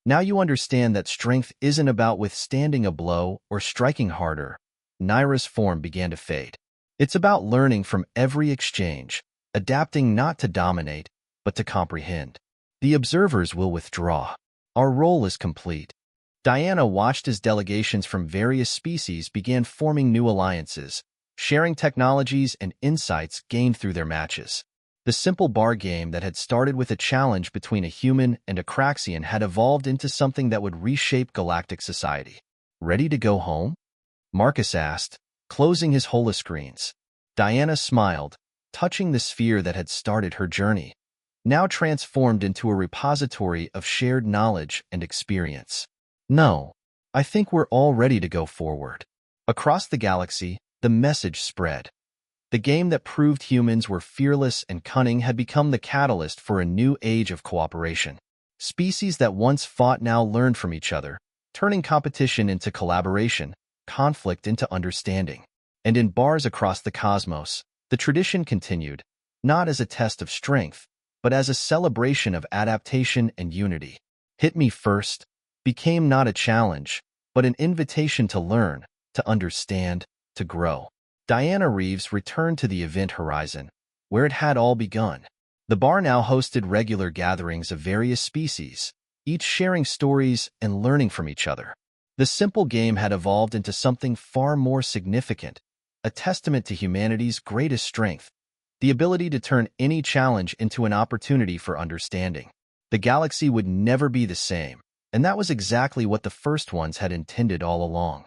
Now you understand that strength isn't about withstanding a blow or striking harder. Naira's form began to fade. It's about learning from every exchange, adapting not to dominate, but to comprehend. The observers will withdraw. Our role is complete. Diana watched as delegations from various species began forming new alliances, sharing technologies and insights gained through their matches. The simple bar game that had started with a challenge between a human and a Craxian had evolved into something that would reshape galactic society. Ready to go home? Marcus asked, closing his holoscreens. Diana smiled, touching the sphere that had started her journey, now transformed into a repository of shared knowledge and experience. No, I think we're all ready to go forward. Across the galaxy, the message spread. The game that proved humans were fearless and cunning had become the catalyst for a new age of cooperation. Species that once fought now learned from each other, turning competition into collaboration, conflict into understanding. And in bars across the cosmos, the tradition continued, not as a test of strength, but as a celebration of adaptation and unity. Hit me first became not a challenge, but an invitation to learn, to understand, to grow. Diana Reeves returned to the event horizon, where it had all begun. The bar now hosted regular gatherings of various species, each sharing stories and learning from each other. The simple game had evolved into something far more significant, a testament to humanity's greatest strength, the ability to turn any challenge into an opportunity for understanding. The galaxy would never be the same, and that was exactly what the first ones had intended all along.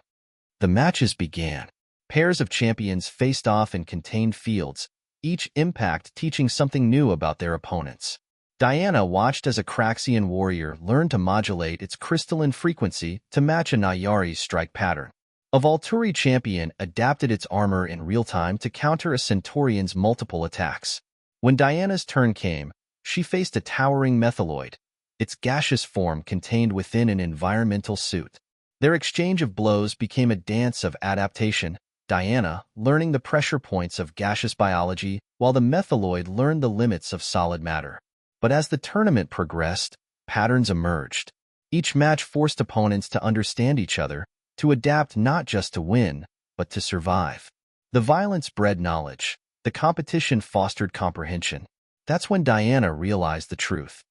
The matches began. Pairs of champions faced off in contained fields, each impact teaching something new about their opponents. Diana watched as a Craxian warrior learned to modulate its crystalline frequency to match a Nayari's strike pattern. A Volturi champion adapted its armor in real time to counter a Centaurian's multiple attacks. When Diana's turn came, she faced a towering Methalloid, its gaseous form contained within an environmental suit. Their exchange of blows became a dance of adaptation, Diana learning the pressure points of gaseous biology while the Methalloid learned the limits of solid matter. But as the tournament progressed, patterns emerged. Each match forced opponents to understand each other, to adapt not just to win, but to survive. The violence bred knowledge. The competition fostered comprehension. That's when Diana realized the truth.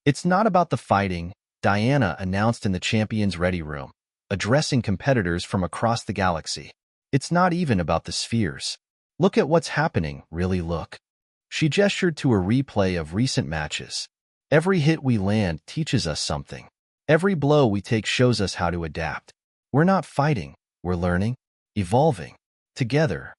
It's not about the fighting, Diana announced in the Champions Ready Room, addressing competitors from across the galaxy. It's not even about the spheres. Look at what's happening, really look. She gestured to a replay of recent matches. Every hit we land teaches us something. Every blow we take shows us how to adapt. We're not fighting, we're learning, evolving, together.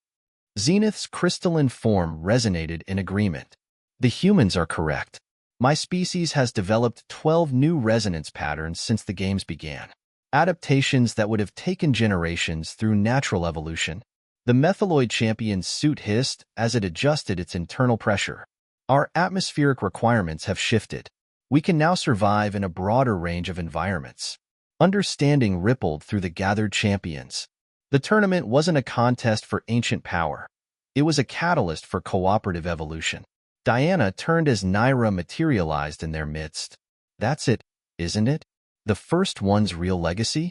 Zenith's crystalline form resonated in agreement. The humans are correct. My species has developed 12 new resonance patterns since the games began. Adaptations that would have taken generations through natural evolution. The Methalloid champion's suit hissed as it adjusted its internal pressure. Our atmospheric requirements have shifted. We can now survive in a broader range of environments. Understanding rippled through the gathered champions. The tournament wasn't a contest for ancient power. It was a catalyst for cooperative evolution. Diana turned as Naira materialized in their midst. That's it, isn't it? The first one's real legacy?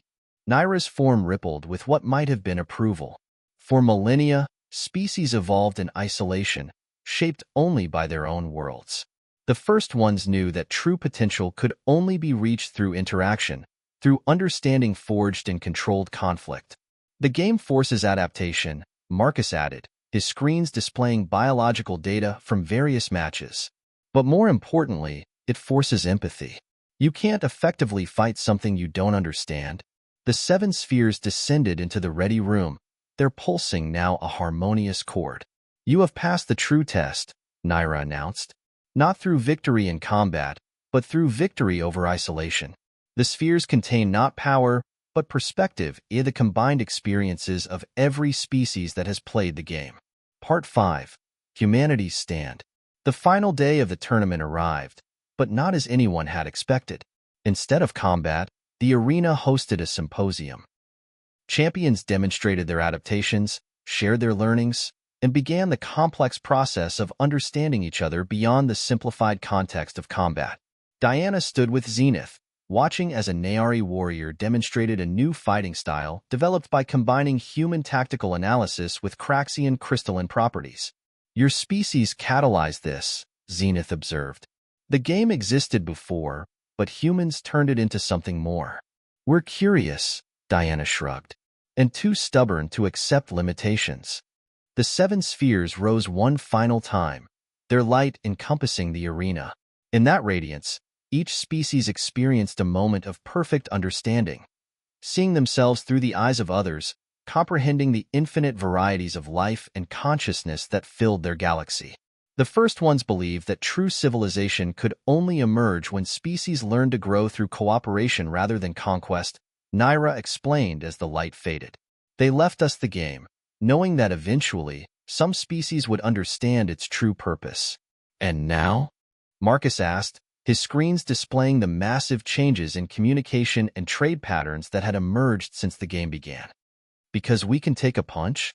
Naira's form rippled with what might have been approval. For millennia, species evolved in isolation, shaped only by their own worlds. The first ones knew that true potential could only be reached through interaction, through understanding forged in controlled conflict. The game forces adaptation, Marcus added, his screens displaying biological data from various matches. But more importantly, it forces empathy. You can't effectively fight something you don't understand. The 7 spheres descended into the ready room, their pulsing now a harmonious chord. You have passed the true test, Naira announced. Not through victory in combat, but through victory over isolation. The spheres contain not power, but perspective, the combined experiences of every species that has played the game. Part 5. Humanity's Stand. The final day of the tournament arrived, but not as anyone had expected. Instead of combat, the arena hosted a symposium. Champions demonstrated their adaptations, shared their learnings, and began the complex process of understanding each other beyond the simplified context of combat. Diana stood with Zenith, watching as a Nayari warrior demonstrated a new fighting style developed by combining human tactical analysis with Craxian crystalline properties. Your species catalyzed this, Zenith observed. The game existed before, but humans turned it into something more. We're curious, Diana shrugged, and too stubborn to accept limitations. The 7 spheres rose one final time, their light encompassing the arena. In that radiance, each species experienced a moment of perfect understanding, seeing themselves through the eyes of others, comprehending the infinite varieties of life and consciousness that filled their galaxy. The first ones believed that true civilization could only emerge when species learned to grow through cooperation rather than conquest, Naira explained as the light faded. They left us the game, knowing that eventually, some species would understand its true purpose. And now? Marcus asked, his screens displaying the massive changes in communication and trade patterns that had emerged since the game began. Because we can take a punch?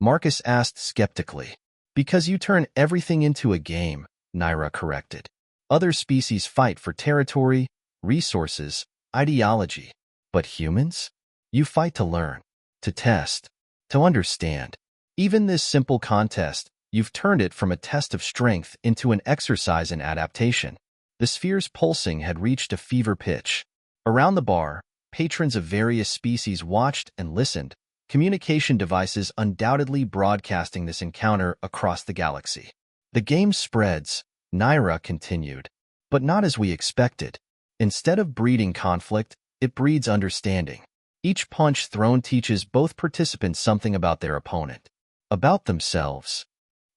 Marcus asked skeptically. Because you turn everything into a game, Naira corrected. Other species fight for territory, resources, ideology. But humans? You fight to learn, to test, to understand. Even this simple contest, you've turned it from a test of strength into an exercise in adaptation. The sphere's pulsing had reached a fever pitch. Around the bar, patrons of various species watched and listened, communication devices undoubtedly broadcasting this encounter across the galaxy. The game spreads, Naira continued, but not as we expected. Instead of breeding conflict, it breeds understanding. Each punch thrown teaches both participants something about their opponent, about themselves.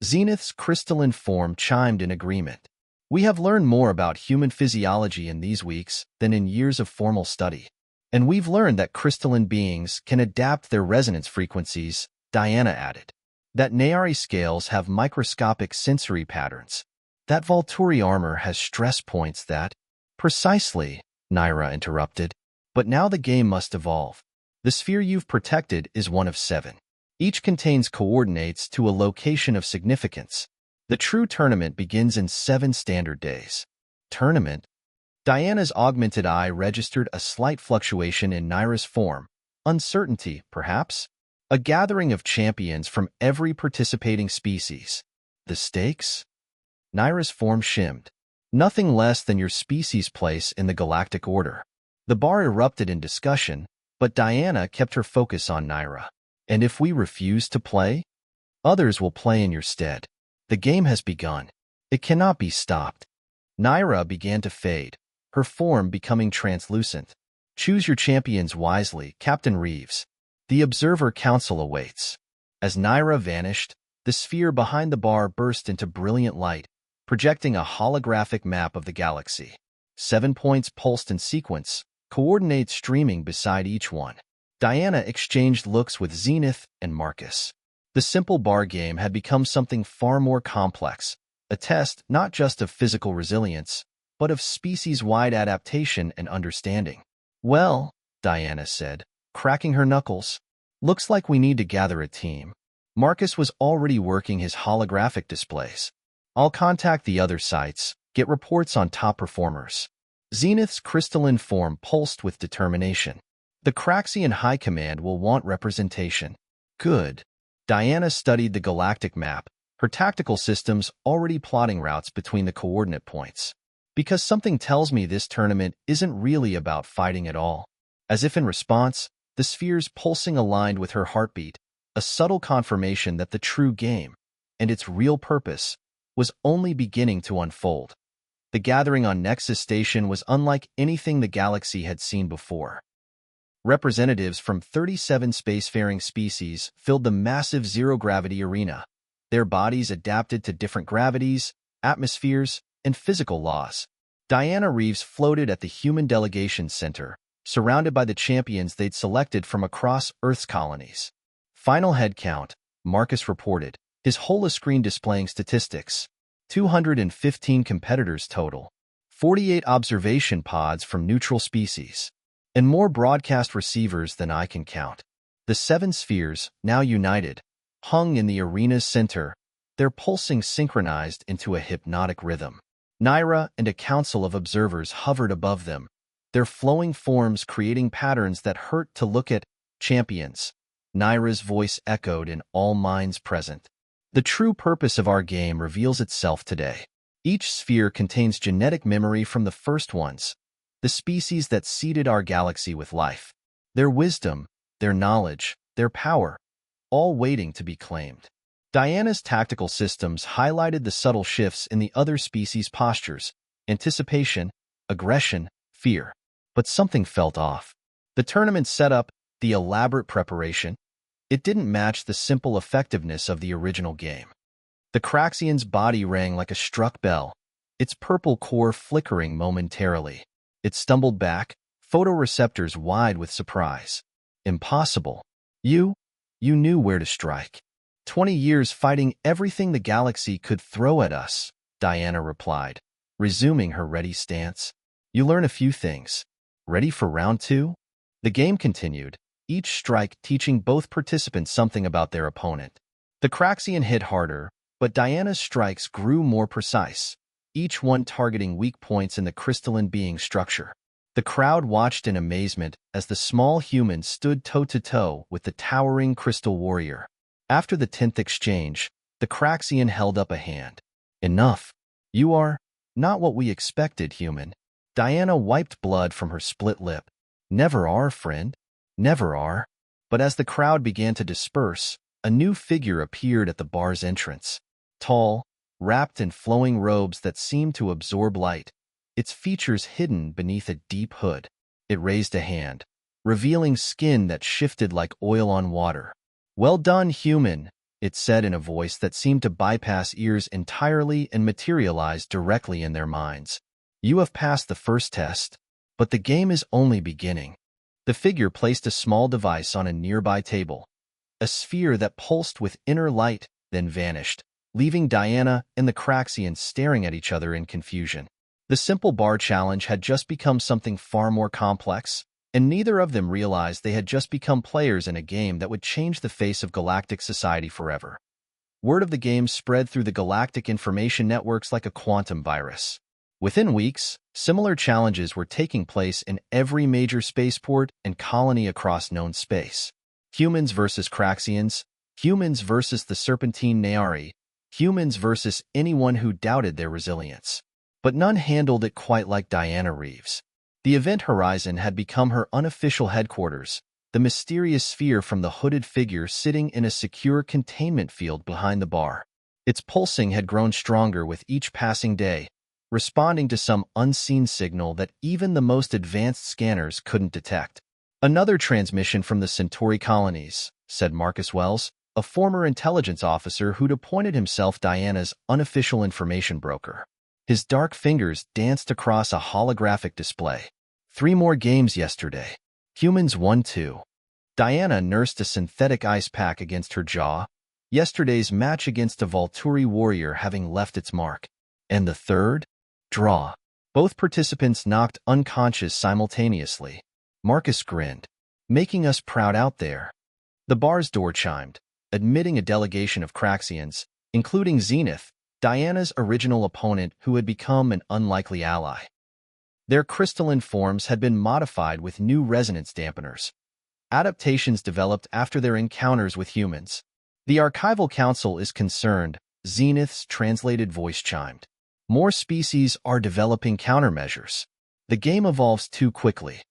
Zenith's crystalline form chimed in agreement. We have learned more about human physiology in these weeks than in years of formal study. And we've learned that crystalline beings can adapt their resonance frequencies, Diana added. That Nayari scales have microscopic sensory patterns. That Volturi armor has stress points that— Precisely, Naira interrupted. But now the game must evolve. The sphere you've protected is one of 7. Each contains coordinates to a location of significance. The true tournament begins in 7 standard days. Tournament? Diana's augmented eye registered a slight fluctuation in Naira's form. Uncertainty, perhaps? A gathering of champions from every participating species. The stakes? Naira's form shimmed. Nothing less than your species' place in the Galactic Order. The bar erupted in discussion, but Diana kept her focus on Naira. And if we refuse to play? Others will play in your stead. The game has begun. It cannot be stopped. Naira began to fade, her form becoming translucent. Choose your champions wisely, Captain Reeves. The Observer Council awaits. As Naira vanished, the sphere behind the bar burst into brilliant light, projecting a holographic map of the galaxy. 7 points pulsed in sequence, coordinates streaming beside each one. Diana exchanged looks with Zenith and Marcus. The simple bar game had become something far more complex, a test not just of physical resilience, but of species-wide adaptation and understanding. Well, Diana said, cracking her knuckles, looks like we need to gather a team. Marcus was already working his holographic displays. I'll contact the other sites, get reports on top performers. Zenith's crystalline form pulsed with determination. The Craxian High Command will want representation. Good. Diana studied the galactic map, her tactical systems already plotting routes between the coordinate points. Because something tells me this tournament isn't really about fighting at all. As if in response, the spheres pulsing aligned with her heartbeat, a subtle confirmation that the true game, and its real purpose, was only beginning to unfold. The gathering on Nexus Station was unlike anything the galaxy had seen before. Representatives from 37 spacefaring species filled the massive zero-gravity arena, their bodies adapted to different gravities, atmospheres, and physical laws. Diana Reeves floated at the Human Delegation Center, surrounded by the champions they'd selected from across Earth's colonies. Final head count, Marcus reported, his holoscreen displaying statistics. 215 competitors total, 48 observation pods from neutral species, and more broadcast receivers than I can count. The 7 spheres, now united, hung in the arena's center, their pulsing synchronized into a hypnotic rhythm. Naira and a council of observers hovered above them, their flowing forms creating patterns that hurt to look at. Champions. Naira's voice echoed in all minds present. The true purpose of our game reveals itself today. Each sphere contains genetic memory from the first ones, the species that seeded our galaxy with life. Their wisdom, their knowledge, their power, all waiting to be claimed. Diana's tactical systems highlighted the subtle shifts in the other species' postures, anticipation, aggression, fear. But something felt off. The tournament setup, the elaborate preparation, it didn't match the simple effectiveness of the original game. The Craxian's body rang like a struck bell, its purple core flickering momentarily. It stumbled back, photoreceptors wide with surprise. Impossible. You knew where to strike. 20 years fighting everything the galaxy could throw at us, Diana replied, resuming her ready stance. You learn a few things. Ready for round 2? The game continued, each strike teaching both participants something about their opponent. The Craxian hit harder, but Diana's strikes grew more precise, each one targeting weak points in the crystalline being structure. The crowd watched in amazement as the small human stood toe-to-toe with the towering crystal warrior. After the 10th exchange, the Craxian held up a hand. Enough. You are not what we expected, human. Diana wiped blood from her split lip. Never are, friend. Never are. But as the crowd began to disperse, a new figure appeared at the bar's entrance. Tall, wrapped in flowing robes that seemed to absorb light, its features hidden beneath a deep hood. It raised a hand, revealing skin that shifted like oil on water. Well done, human, it said in a voice that seemed to bypass ears entirely and materialize directly in their minds. You have passed the first test, but the game is only beginning. The figure placed a small device on a nearby table, a sphere that pulsed with inner light, then vanished, leaving Diana and the Craxian staring at each other in confusion. The simple bar challenge had just become something far more complex, and neither of them realized they had just become players in a game that would change the face of galactic society forever. Word of the game spread through the galactic information networks like a quantum virus. Within weeks, similar challenges were taking place in every major spaceport and colony across known space. Humans versus Craxians, humans versus the Serpentine Naari, humans versus anyone who doubted their resilience. But none handled it quite like Diana Reeves. The event horizon had become her unofficial headquarters, the mysterious sphere from the hooded figure sitting in a secure containment field behind the bar. Its pulsing had grown stronger with each passing day, responding to some unseen signal that even the most advanced scanners couldn't detect. Another transmission from the Centauri colonies, said Marcus Wells, a former intelligence officer who'd appointed himself Diana's unofficial information broker. His dark fingers danced across a holographic display. 3 more games yesterday. Humans won 2. Diana nursed a synthetic ice pack against her jaw, yesterday's match against a Volturi warrior having left its mark. And the third? Draw. Both participants knocked unconscious simultaneously. Marcus grinned. Making us proud out there. The bar's door chimed, admitting a delegation of Craxians, including Zenith, Diana's original opponent who had become an unlikely ally. Their crystalline forms had been modified with new resonance dampeners, adaptations developed after their encounters with humans. The Archival Council is concerned, Zenith's translated voice chimed. More species are developing countermeasures. The game evolves too quickly.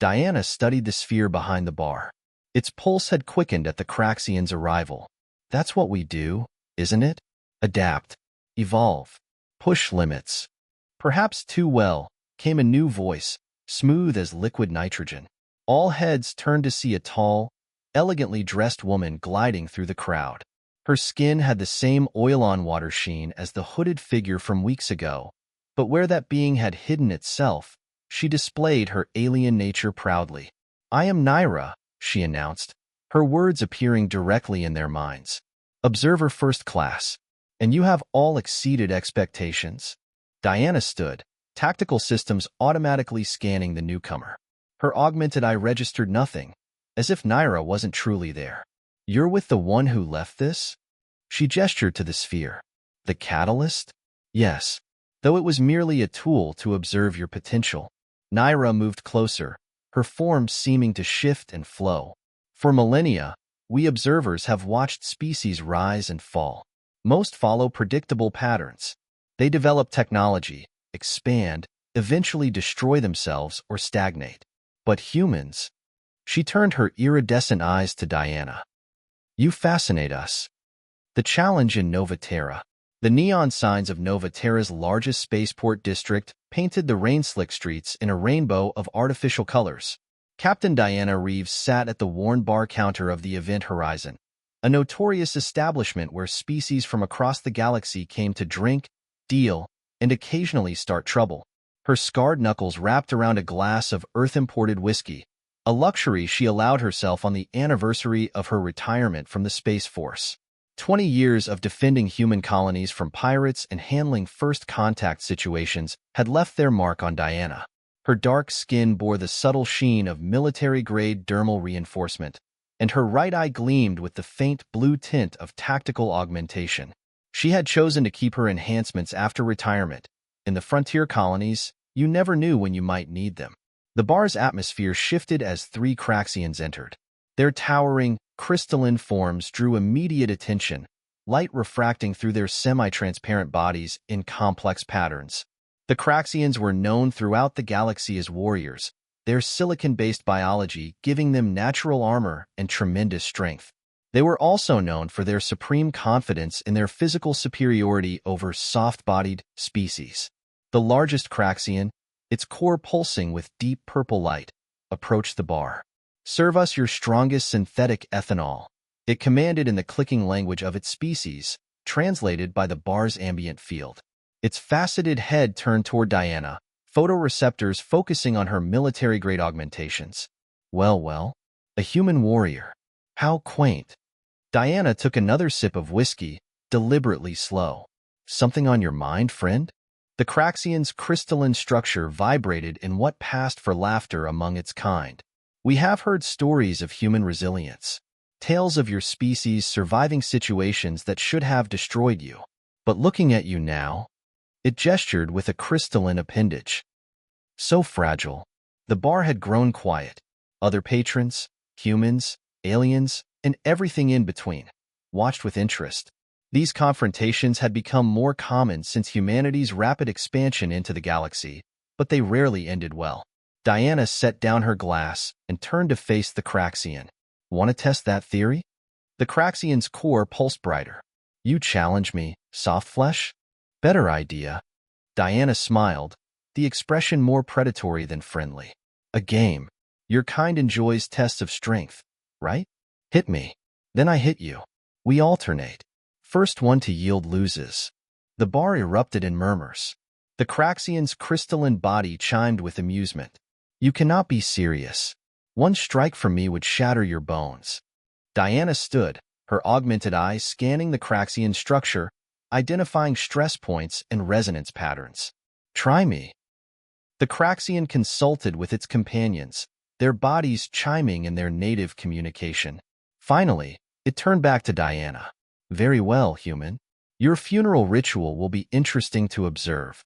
Diana studied the sphere behind the bar. Its pulse had quickened at the Craxian's arrival. That's what we do, isn't it? Adapt. Evolve. Push limits. Perhaps too well, came a new voice, smooth as liquid nitrogen. All heads turned to see a tall, elegantly dressed woman gliding through the crowd. Her skin had the same oil-on-water sheen as the hooded figure from weeks ago, but where that being had hidden itself, she displayed her alien nature proudly. I am Naira, she announced, her words appearing directly in their minds. Observer first class. And you have all exceeded expectations. Diana stood, tactical systems automatically scanning the newcomer. Her augmented eye registered nothing, as if Naira wasn't truly there. You're with the one who left this? She gestured to the sphere. The catalyst? Yes, though it was merely a tool to observe your potential. Naira moved closer, her form seeming to shift and flow. For millennia, we observers have watched species rise and fall. Most follow predictable patterns. They develop technology, expand, eventually destroy themselves or stagnate. But humans, she turned her iridescent eyes to Diana. You fascinate us. The challenge in Nova Terra. The neon signs of Nova Terra's largest spaceport district painted the rain-slick streets in a rainbow of artificial colors. Captain Diana Reeves sat at the worn bar counter of the Event Horizon, a notorious establishment where species from across the galaxy came to drink, deal, and occasionally start trouble. Her scarred knuckles wrapped around a glass of Earth-imported whiskey, a luxury she allowed herself on the anniversary of her retirement from the Space Force. 20 years of defending human colonies from pirates and handling first-contact situations had left their mark on Diana. Her dark skin bore the subtle sheen of military-grade dermal reinforcement, and her right eye gleamed with the faint blue tint of tactical augmentation. She had chosen to keep her enhancements after retirement. In the frontier colonies, you never knew when you might need them. The bar's atmosphere shifted as 3 Craxians entered. Their towering, crystalline forms drew immediate attention, light refracting through their semi-transparent bodies in complex patterns. The Craxians were known throughout the galaxy as warriors, their silicon-based biology giving them natural armor and tremendous strength. They were also known for their supreme confidence in their physical superiority over soft-bodied species. The largest Craxian, its core pulsing with deep purple light, approached the bar. "Serve us your strongest synthetic ethanol," it commanded in the clicking language of its species, translated by the bar's ambient field. Its faceted head turned toward Diana, photoreceptors focusing on her military-grade augmentations. Well, a human warrior. How quaint. Diana took another sip of whiskey, deliberately slow. "Something on your mind, friend?" The Craxian's crystalline structure vibrated in what passed for laughter among its kind. "We have heard stories of human resilience, tales of your species surviving situations that should have destroyed you. But looking at you now," it gestured with a crystalline appendage. "So fragile." The bar had grown quiet. Other patrons, humans, aliens, and everything in between, watched with interest. These confrontations had become more common since humanity's rapid expansion into the galaxy, but they rarely ended well. Diana set down her glass and turned to face the Craxian. "Want to test that theory?" The Craxian's core pulsed brighter. "You challenge me, soft flesh?" "Better idea." Diana smiled, the expression more predatory than friendly. "A game. Your kind enjoys tests of strength, right? Hit me. Then I hit you. We alternate. First one to yield loses." The bar erupted in murmurs. The Craxian's crystalline body chimed with amusement. "You cannot be serious. One strike from me would shatter your bones." Diana stood, her augmented eyes scanning the Craxian structure, identifying stress points and resonance patterns. "Try me." The Craxian consulted with its companions, their bodies chiming in their native communication. Finally, it turned back to Diana. "Very well, human. Your funeral ritual will be interesting to observe."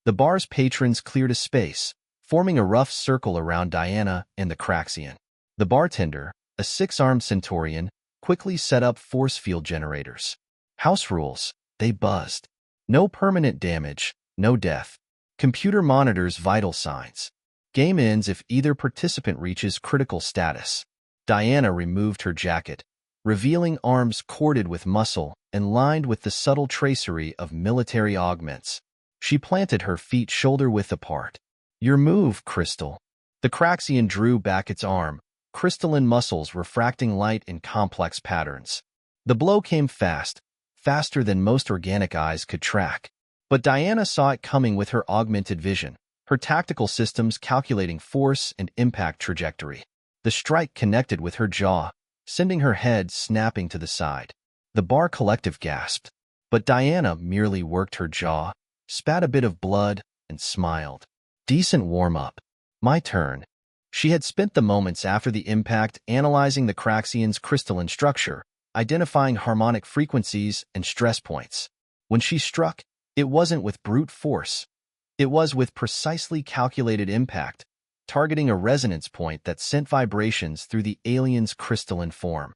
The bar's patrons cleared a space, forming a rough circle around Diana and the Craxian. The bartender, a 6-armed Centaurian, quickly set up force field generators. "House rules," they buzzed. "No permanent damage, no death. Computer monitors vital signs. Game ends if either participant reaches critical status." Diana removed her jacket, revealing arms corded with muscle and lined with the subtle tracery of military augments. She planted her feet shoulder-width apart. "Your move, Crystal." The Craxian drew back its arm, crystalline muscles refracting light in complex patterns. The blow came fast, faster than most organic eyes could track. But Diana saw it coming with her augmented vision, her tactical systems calculating force and impact trajectory. The strike connected with her jaw, sending her head snapping to the side. The bar collective gasped, but Diana merely worked her jaw, spat a bit of blood, and smiled. "Decent warm-up. My turn." She had spent the moments after the impact analyzing the Craxian's crystalline structure, identifying harmonic frequencies and stress points. When she struck, it wasn't with brute force. It was with precisely calculated impact, targeting a resonance point that sent vibrations through the alien's crystalline form.